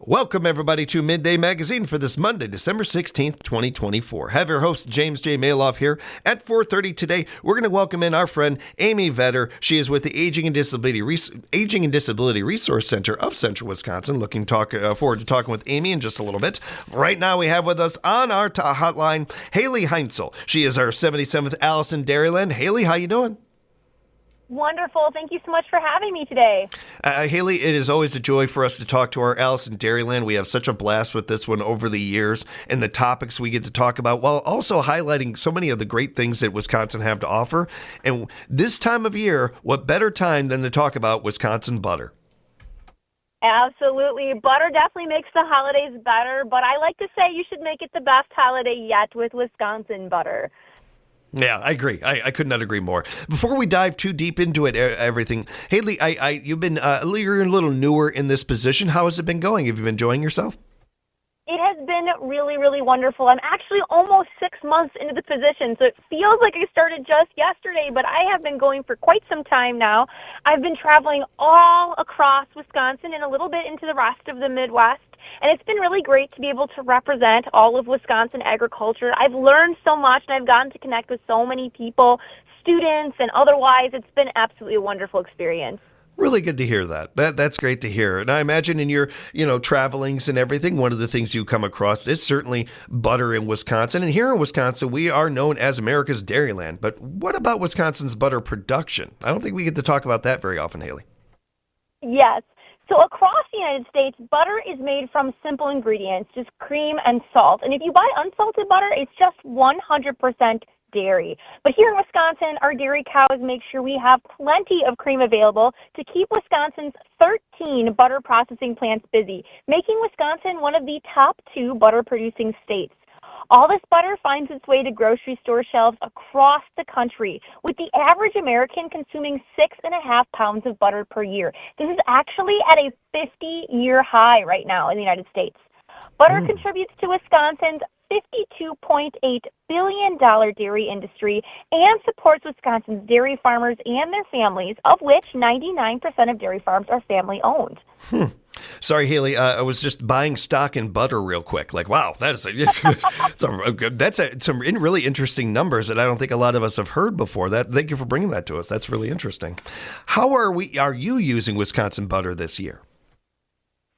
Welcome, everybody, to Midday Magazine for this Monday, December 16th, 2024. Have your host, James J. Malouf, here at 4:30 today. We're going to welcome in our friend, Amy Vetter. She is with the Aging and Disability Resource Center of Central Wisconsin. Forward to talking with Amy in just a little bit. Right now, we have with us on our hotline, Halei Heinzel. She is our 77th Alice in Dairyland. Halei, how you doing? Wonderful. Thank you so much for having me today. Halei, it is always a joy for us to talk to our Alice in Dairyland. We have such a blast with this one over the years and the topics we get to talk about, while also highlighting so many of the great things that Wisconsin have to offer. And this time of year, what better time than to talk about Wisconsin butter? Absolutely. Butter definitely makes the holidays better, but I like to say you should make it the best holiday yet with Wisconsin butter. Yeah, I agree. I could not agree more. Before we dive too deep into it, everything, Halei, you're a little newer in this position. How has it been going? Have you been enjoying yourself? It has been really, really wonderful. I'm actually almost 6 months into the position, so it feels like I started just yesterday, but I have been going for quite some time now. I've been traveling all across Wisconsin and a little bit into the rest of the Midwest, and it's been really great to be able to represent all of Wisconsin agriculture. I've learned so much, and I've gotten to connect with so many people, students and otherwise. It's been absolutely a wonderful experience. Really good to hear that. That's great to hear. And I imagine in your, travelings and everything, one of the things you come across is certainly butter in Wisconsin. And here in Wisconsin, we are known as America's Dairyland. But what about Wisconsin's butter production? I don't think we get to talk about that very often, Halei. Yes. So across the United States, butter is made from simple ingredients, just cream and salt. And if you buy unsalted butter, it's just 100% dairy. But here in Wisconsin, our dairy cows make sure we have plenty of cream available to keep Wisconsin's 13 butter processing plants busy, making Wisconsin one of the top 2 butter producing states. All this butter finds its way to grocery store shelves across the country, with the average American consuming 6.5 pounds of butter per year. This is actually at a 50-year high right now in the United States. Butter contributes to Wisconsin's $52.8 billion dairy industry and supports Wisconsin's dairy farmers and their families, of which 99% of dairy farms are family-owned. Sorry, Halei, I was just buying stock in butter real quick. Like, wow, that's some really interesting numbers that I don't think a lot of us have heard before. Thank you for bringing that to us. That's really interesting. How are you using Wisconsin butter this year?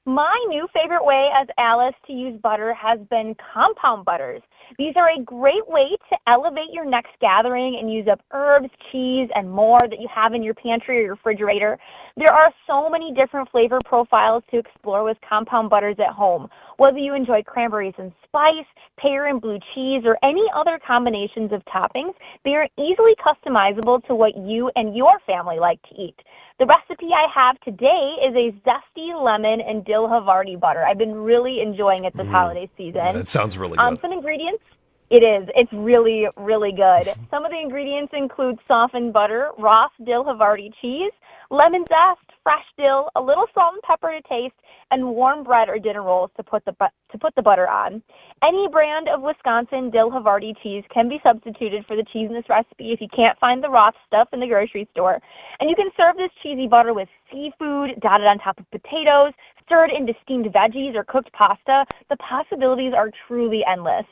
My new favorite way as Alice to use butter has been compound butters. These are a great way to elevate your next gathering and use up herbs, cheese, and more that you have in your pantry or your refrigerator. There are so many different flavor profiles to explore with compound butters at home. Whether you enjoy cranberries and spice, pear and blue cheese, or any other combinations of toppings, they are easily customizable to what you and your family like to eat. The recipe I have today is a zesty lemon and dill Havarti butter. I've been really enjoying it this holiday season. That sounds really good. Some ingredients. It is. It's really, really good. Some of the ingredients include softened butter, Ross dill Havarti cheese, lemon zest, fresh dill, a little salt and pepper to taste, and warm bread or dinner rolls to put the butter on. Any brand of Wisconsin dill Havarti cheese can be substituted for the cheese in this recipe if you can't find the Ross stuff in the grocery store. And you can serve this cheesy butter with seafood, dotted on top of potatoes, stirred into steamed veggies or cooked pasta. The possibilities are truly endless.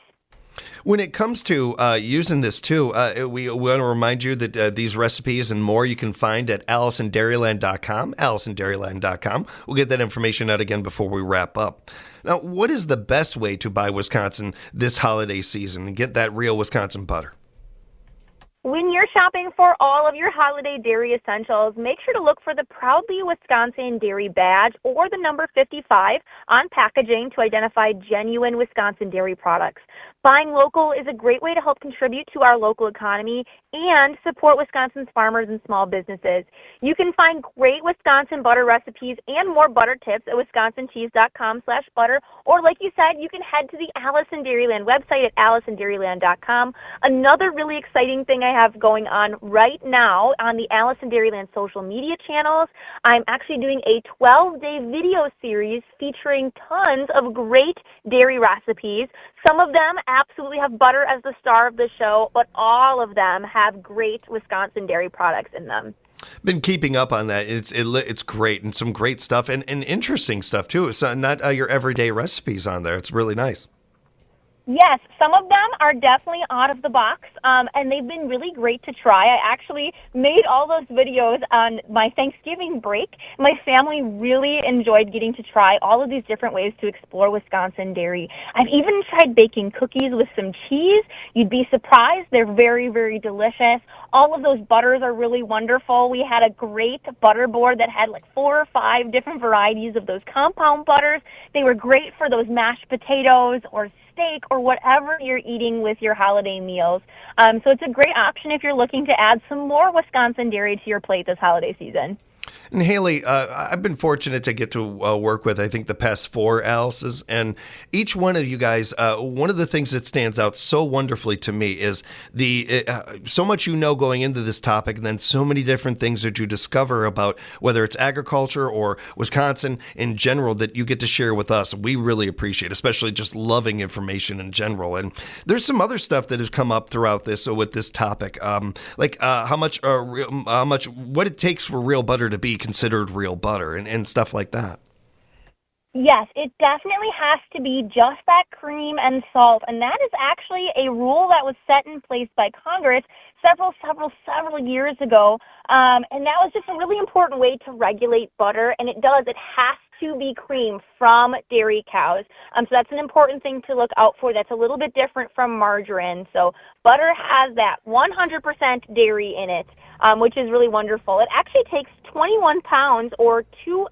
When it comes to using this too, we want to remind you that these recipes and more you can find at AliceInDairyland.com, AliceInDairyland.com. We'll get that information out again before we wrap up. Now, what is the best way to buy Wisconsin this holiday season and get that real Wisconsin butter? When you're shopping for all of your holiday dairy essentials, make sure to look for the Proudly Wisconsin Dairy Badge or the number 55 on packaging to identify genuine Wisconsin dairy products. Buying local is a great way to help contribute to our local economy and support Wisconsin's farmers and small businesses. You can find great Wisconsin butter recipes and more butter tips at wisconsincheese.com/butter, or like you said, you can head to the Alice in Dairyland website at AliceInDairyland.com. Another really exciting thing I have going on right now on the Alice in Dairyland social media channels, I'm actually doing a 12-day video series featuring tons of great dairy recipes. Some of them absolutely have butter as the star of the show, but all of them have great Wisconsin dairy products in them. Been keeping up on that. It's great and some great stuff and interesting stuff too. It's not your everyday recipes on there. It's really nice. Yes, some of them are definitely out of the box, and they've been really great to try. I actually made all those videos on my Thanksgiving break. My family really enjoyed getting to try all of these different ways to explore Wisconsin dairy. I've even tried baking cookies with some cheese. You'd be surprised. They're very, very delicious. All of those butters are really wonderful. We had a great butter board that had like 4 or 5 different varieties of those compound butters. They were great for those mashed potatoes or steak or whatever you're eating with your holiday meals. So it's a great option if you're looking to add some more Wisconsin dairy to your plate this holiday season. And Haley, I've been fortunate to get to work with, I think, the past 4 Alice's, and each one of you guys, one of the things that stands out so wonderfully to me is the so much going into this topic, and then so many different things that you discover about whether it's agriculture or Wisconsin in general that you get to share with us. We really appreciate, especially just loving information in general. And there's some other stuff that has come up throughout this with this topic, like how much what it takes for real butter to be considered real butter and stuff like that. Yes, it definitely has to be just that cream and salt, and that is actually a rule that was set in place by Congress several years ago, and that was just a really important way to regulate butter, and it has to be cream from dairy cows. So that's an important thing to look out for. That's a little bit different from margarine. So butter has that 100% dairy in it, which is really wonderful. It actually takes 21 pounds or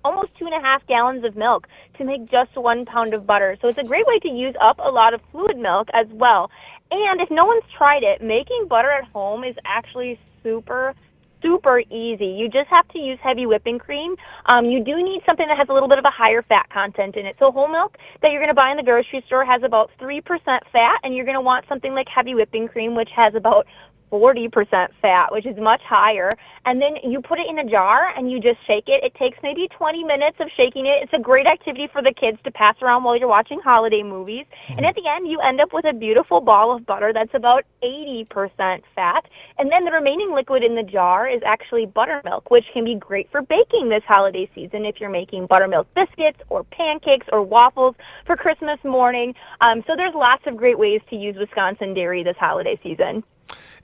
almost 2.5 gallons of milk to make just 1 pound of butter. So it's a great way to use up a lot of fluid milk as well. And if no one's tried it, making butter at home is actually super easy. You just have to use heavy whipping cream. You do need something that has a little bit of a higher fat content in it. So whole milk that you're going to buy in the grocery store has about 3% fat, and you're going to want something like heavy whipping cream, which has about 40% fat, which is much higher. And then you put it in a jar and you just shake it. It takes maybe 20 minutes of shaking it. It's a great activity for the kids to pass around while you're watching holiday movies. And at the end, you end up with a beautiful ball of butter that's about 80% fat. And then the remaining liquid in the jar is actually buttermilk, which can be great for baking this holiday season if you're making buttermilk biscuits or pancakes or waffles for Christmas morning. So there's lots of great ways to use Wisconsin dairy this holiday season.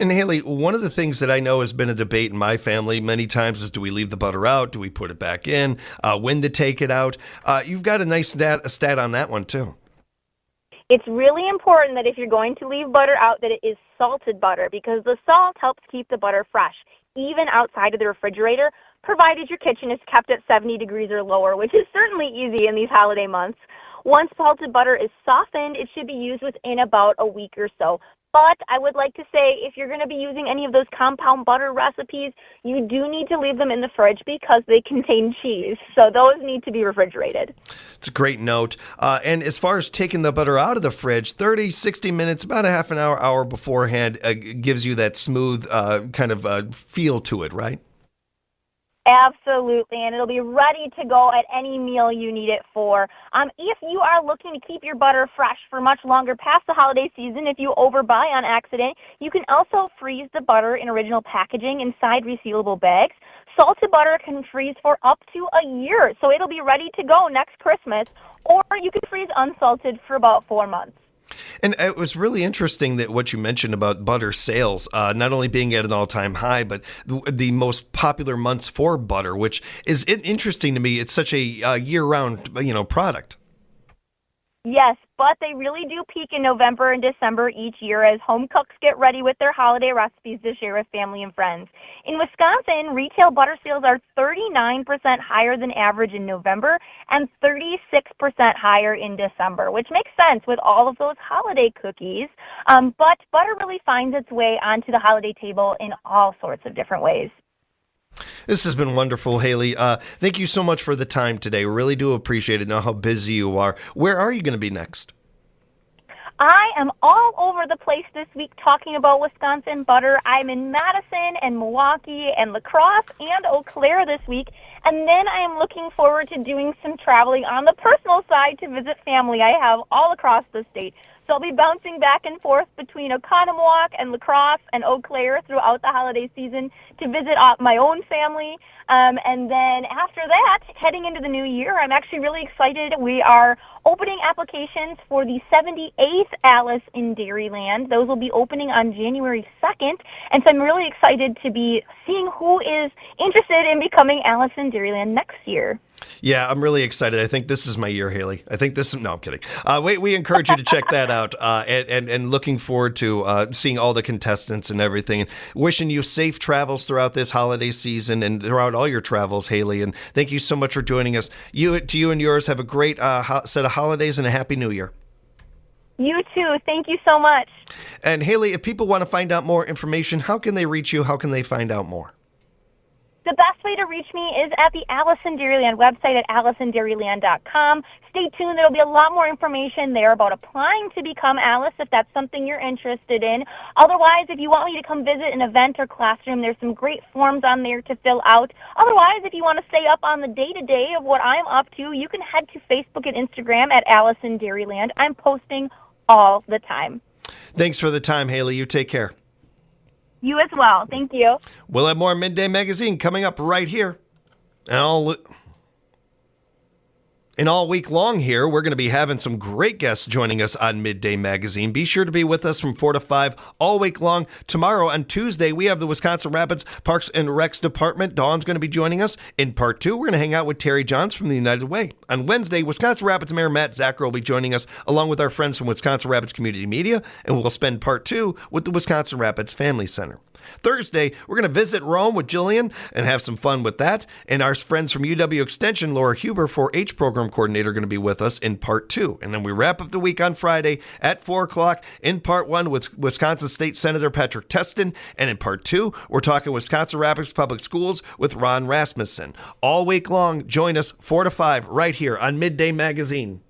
And Haley, one of the things that I know has been a debate in my family many times is, do we leave the butter out? Do we put it back in? When to take it out? You've got a nice stat on that one too. It's really important that if you're going to leave butter out, that it is salted butter, because the salt helps keep the butter fresh, even outside of the refrigerator, provided your kitchen is kept at 70 degrees or lower, which is certainly easy in these holiday months. Once salted butter is softened, it should be used within about a week or so. But I would like to say, if you're going to be using any of those compound butter recipes, you do need to leave them in the fridge because they contain cheese. So those need to be refrigerated. It's a great note. And as far as taking the butter out of the fridge, 30, 60 minutes, about a half an hour beforehand gives you that smooth kind of feel to it, right? Absolutely, and it'll be ready to go at any meal you need it for. If you are looking to keep your butter fresh for much longer past the holiday season, if you overbuy on accident, you can also freeze the butter in original packaging inside resealable bags. Salted butter can freeze for up to a year, so it'll be ready to go next Christmas, or you can freeze unsalted for about 4 months. And it was really interesting that what you mentioned about butter sales, not only being at an all-time high, but the most popular months for butter, which is interesting to me. It's such a year-round, product. Yes, but they really do peak in November and December each year as home cooks get ready with their holiday recipes to share with family and friends. In Wisconsin, retail butter sales are 39% higher than average in November and 36% higher in December, which makes sense with all of those holiday cookies. But butter really finds its way onto the holiday table in all sorts of different ways. This has been wonderful, Haley. Thank you so much for the time today. We really do appreciate it. Know how busy you are. Where are you going to be next? I am all over the place this week talking about Wisconsin butter. I'm in Madison and Milwaukee and La Crosse and Eau Claire this week. And then I am looking forward to doing some traveling on the personal side to visit family I have all across the state. So I'll be bouncing back and forth between Oconomowoc and La Crosse and Eau Claire throughout the holiday season to visit my own family. And then after that, heading into the new year, I'm actually really excited. We are opening applications for the 78th Alice in Dairyland. Those will be opening on January 2nd. And so I'm really excited to be seeing who is interested in becoming Alice in Dairyland next year. Yeah, I'm really excited. I think this is my year, Haley. I think this. No, I'm kidding. We encourage you to check that out, and looking forward to seeing all the contestants and everything. And wishing you safe travels throughout this holiday season and throughout all your travels, Haley. And thank you so much for joining us. You and yours have a great set of holidays and a happy New Year. You too. Thank you so much. And Haley, if people want to find out more information, how can they reach you? How can they find out more? The best way to reach me is at the Alice in Dairyland website at aliceinDairyland.com. Stay tuned. There will be a lot more information there about applying to become Alice if that's something you're interested in. Otherwise, if you want me to come visit an event or classroom, there's some great forms on there to fill out. Otherwise, if you want to stay up on the day-to-day of what I'm up to, you can head to Facebook and Instagram at Alice in Dairyland. I'm posting all the time. Thanks for the time, Haley. You take care. You as well. Thank you. We'll have more Midday Magazine coming up right here. And all week long here, we're going to be having some great guests joining us on Midday Magazine. Be sure to be with us from 4 to 5 all week long. Tomorrow on Tuesday, we have the Wisconsin Rapids Parks and Recs Department. Dawn's going to be joining us. In part 2, we're going to hang out with Terry Johns from the United Way. On Wednesday, Wisconsin Rapids Mayor Matt Zacher will be joining us along with our friends from Wisconsin Rapids Community Media, and we'll spend part 2 with the Wisconsin Rapids Family Center. Thursday, we're going to visit Rome with Jillian and have some fun with that. And our friends from UW Extension, Laura Huber, 4-H program coordinator, are going to be with us in part 2. And then we wrap up the week on Friday at 4 o'clock in part 1 with Wisconsin State Senator Patrick Testin. And in part 2, we're talking Wisconsin Rapids Public Schools with Ron Rasmussen. All week long, join us 4 to 5 right here on Midday Magazine.